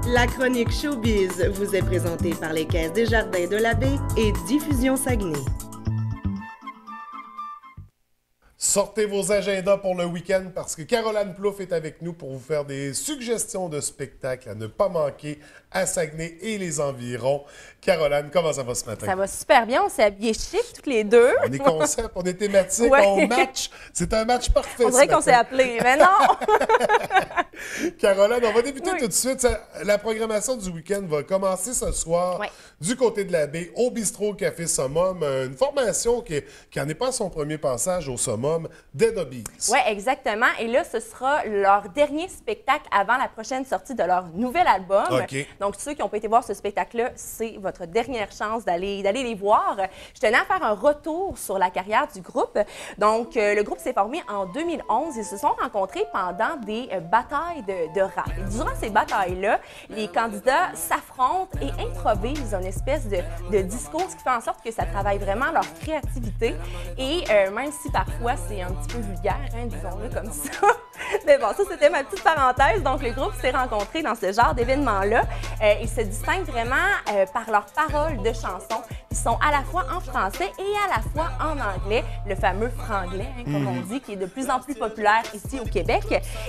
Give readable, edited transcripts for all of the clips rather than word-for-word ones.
La chronique Showbiz vous est présentée par les Caisses des Jardins de la Baie et Diffusion Saguenay. Sortez vos agendas pour le week-end parce que Caroline Plouffe est avec nous pour vous faire des suggestions de spectacles à ne pas manquer à Saguenay et les environs. Caroline, comment ça va ce matin? Ça va super bien. On s'est habillés chic, toutes les deux. On est concept, on est thématique, Ouais. on match. C'est un match parfait. On dirait qu'on s'est appelés, mais non! Caroline, on va débuter Oui. tout de suite. La programmation du week-end va commencer ce soir Ouais. du côté de la baie, au bistrot Café Summum. Une formation qui n'en est pas à son premier passage au Summum, Dead Obies. Oui, exactement. Et là, ce sera leur dernier spectacle avant la prochaine sortie de leur nouvel album. OK. Donc, ceux qui n'ont pas été voir ce spectacle-là, c'est votre dernière chance d'aller les voir. Je tenais à faire un retour sur la carrière du groupe. Donc, le groupe s'est formé en 2011. Ils se sont rencontrés pendant des batailles de rap. Et durant ces batailles-là, les candidats s'affrontent et improvisent une espèce de discours, ce qui fait en sorte que ça travaille vraiment leur créativité. Et même si parfois c'est un petit peu vulgaire, hein, disons-le comme ça. Mais bon, ça, c'était ma petite parenthèse. Donc, le groupe s'est rencontré dans ce genre d'événement-là. Ils se distinguent vraiment par leurs paroles de chansons qui sont à la fois en français et à la fois en anglais, le fameux franglais, hein, comme on dit, qui est de plus en plus populaire ici au Québec.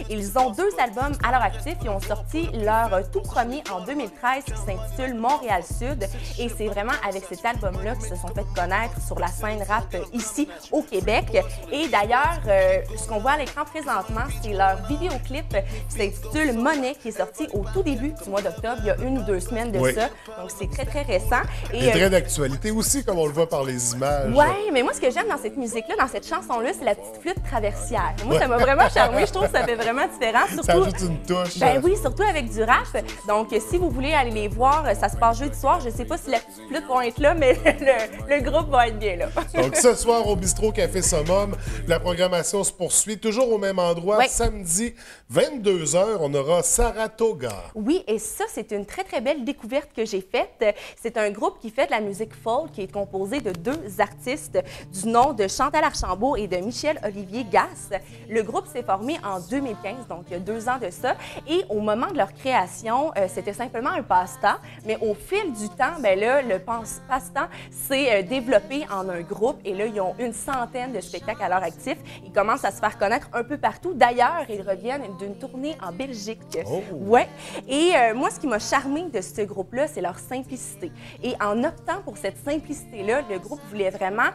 Ils ont 2 albums à leur actif. Ils ont sorti leur tout premier en 2013 qui s'intitule Montréal-Sud. Et c'est vraiment avec cet album-là qu'ils se sont fait connaître sur la scène rap ici au Québec. Et d'ailleurs, ce qu'on voit à l'écran présentement, c'est leur vidéoclip qui s'intitule Monnaie, qui est sorti au tout début du mois d'octobre, il y a 1 ou 2 semaines de Oui. ça. Donc, c'est très, très récent. Et très d'actualité aussi, comme on le voit par les images. Oui, mais moi, ce que j'aime dans cette musique-là, dans cette chanson-là, c'est la petite flûte traversière. Moi, ça m'a vraiment charmée. Je trouve que ça fait vraiment différent. Surtout, Ça ajoute une touche. Ben oui, surtout avec du rap. Donc, si vous voulez aller les voir, ça se passe jeudi soir. Je ne sais pas si la petite flûte va être là, mais le groupe va être bien là. Donc, ce soir, au bistrot Café Summum, la programmation se poursuit toujours au même endroit. Oui. Samedi, 22h, on aura Saratoga. Oui, et ça, c'est une très, très belle découverte que j'ai faite. C'est un groupe qui fait de la musique folk, qui est composé de 2 artistes du nom de Chantal Archambault et de Michel-Olivier Gasse. Le groupe s'est formé en 2015, donc il y a 2 ans de ça. Et au moment de leur création, c'était simplement un passe-temps. Mais au fil du temps, ben là, le passe-temps s'est développé en un groupe. Et là, ils ont une centaine de spectacles à leur actif. Ils commencent à se faire connaître un peu partout. D'ailleurs, ils reviennent d'une tournée en Belgique. Oh. Ouais. Et moi, ce qui m'a charmé de ce groupe-là, c'est leur simplicité. Et en optant pour cette simplicité-là, le groupe voulait vraiment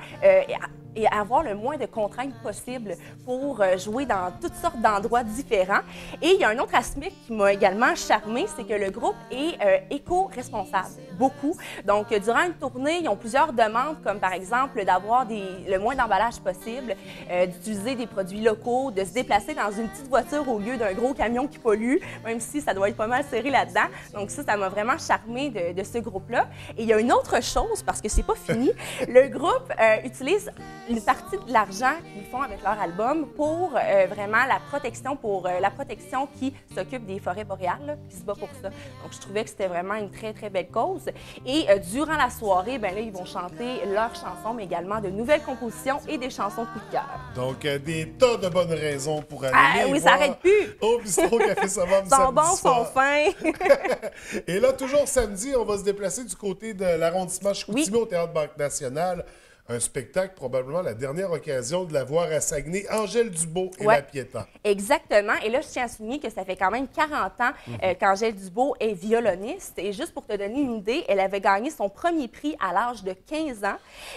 et avoir le moins de contraintes possible pour jouer dans toutes sortes d'endroits différents. Et il y a un autre aspect qui m'a également charmé, c'est que le groupe est éco-responsable, beaucoup. Donc, durant une tournée, ils ont plusieurs demandes, comme par exemple d'avoir le moins d'emballage possible, d'utiliser des produits locaux, de se déplacer dans une petite voiture au lieu d'un gros camion qui pollue, même si ça doit être pas mal serré là-dedans. Donc ça m'a vraiment charmé de ce groupe-là. Et il y a une autre chose, parce que c'est pas fini, le groupe utilise une partie de l'argent qu'ils font avec leur album pour vraiment la protection qui s'occupe des forêts boréales, là, qui se bat pour ça. Donc, je trouvais que c'était vraiment une très, très belle cause. Et durant la soirée, ben là, ils vont chanter leurs chansons, mais également de nouvelles compositions et des chansons coup de cœur. Donc, des tas de bonnes raisons pour aller Ah les oui, ça voir n'arrête plus! au bistrot Café Summum Sont samedi bons, soir. sont fins! Et là, toujours samedi, on va se déplacer du côté de l'arrondissement Chicoutimi au Théâtre Banque Nationale. Un spectacle, probablement la dernière occasion de la voir à Saguenay, Angèle Dubeau et Ouais. La Piéta. Exactement. Et là, je tiens à souligner que ça fait quand même 40 ans qu'Angèle Dubeau est violoniste. Et juste pour te donner une idée, elle avait gagné son premier prix à l'âge de 15 ans.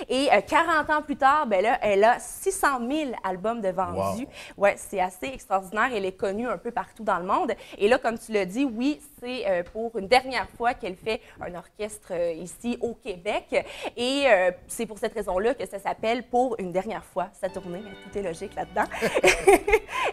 Et 40 ans plus tard, ben là, elle a 600 000 albums de vendus. Wow. Ouais, c'est assez extraordinaire. Elle est connue un peu partout dans le monde. Et là, comme tu l'as dit, oui, c'est pour une dernière fois qu'elle fait un orchestre ici au Québec. Et c'est pour cette raison-là que ça s'appelle Pour une dernière fois sa tournée. Mais tout est logique là-dedans.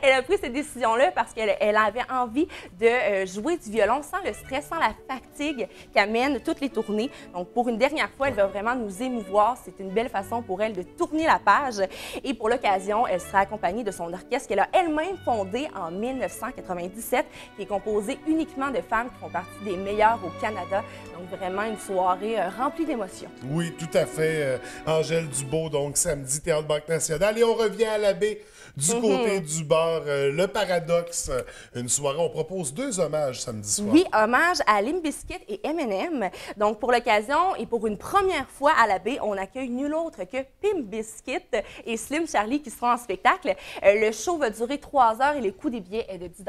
Elle a pris cette décision-là parce qu'elle avait envie de jouer du violon sans le stress, sans la fatigue qu'amènent toutes les tournées. Donc, pour une dernière fois, elle va vraiment nous émouvoir. C'est une belle façon pour elle de tourner la page. Et pour l'occasion, elle sera accompagnée de son orchestre qu'elle a elle-même fondé en 1997, qui est composé uniquement de femmes qui font partie des meilleures au Canada. Donc, vraiment une soirée remplie d'émotions. Oui, tout à fait. Angèle Angèle Dubois, donc samedi, Théâtre Banque Nationale. Et on revient à la baie du côté du bar, le Paradoxe. Une soirée, on propose 2 hommages samedi soir. Oui, hommage à Limp Bizkit et M&M. Donc, pour l'occasion et pour une première fois à la baie, on accueille nul autre que Pimp Bizkit et Slim Charlie qui seront en spectacle. Le show va durer 3 heures et le coût des billets est de 10 $.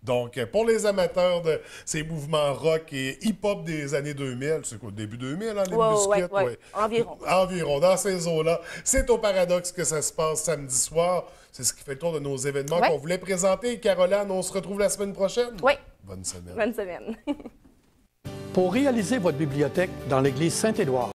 Donc, pour les amateurs de ces mouvements rock et hip-hop des années 2000, c'est quoi, début 2000, hein, les Bizkit? Oui, environ. Environ, dans ces eaux-là. C'est au Paradoxe que ça se passe samedi soir. C'est ce qui fait le tour de nos événements qu'on voulait présenter. Caroline, on se retrouve la semaine prochaine? Oui. Bonne semaine. Bonne semaine. Pour réaliser votre bibliothèque dans l'église Saint-Édouard,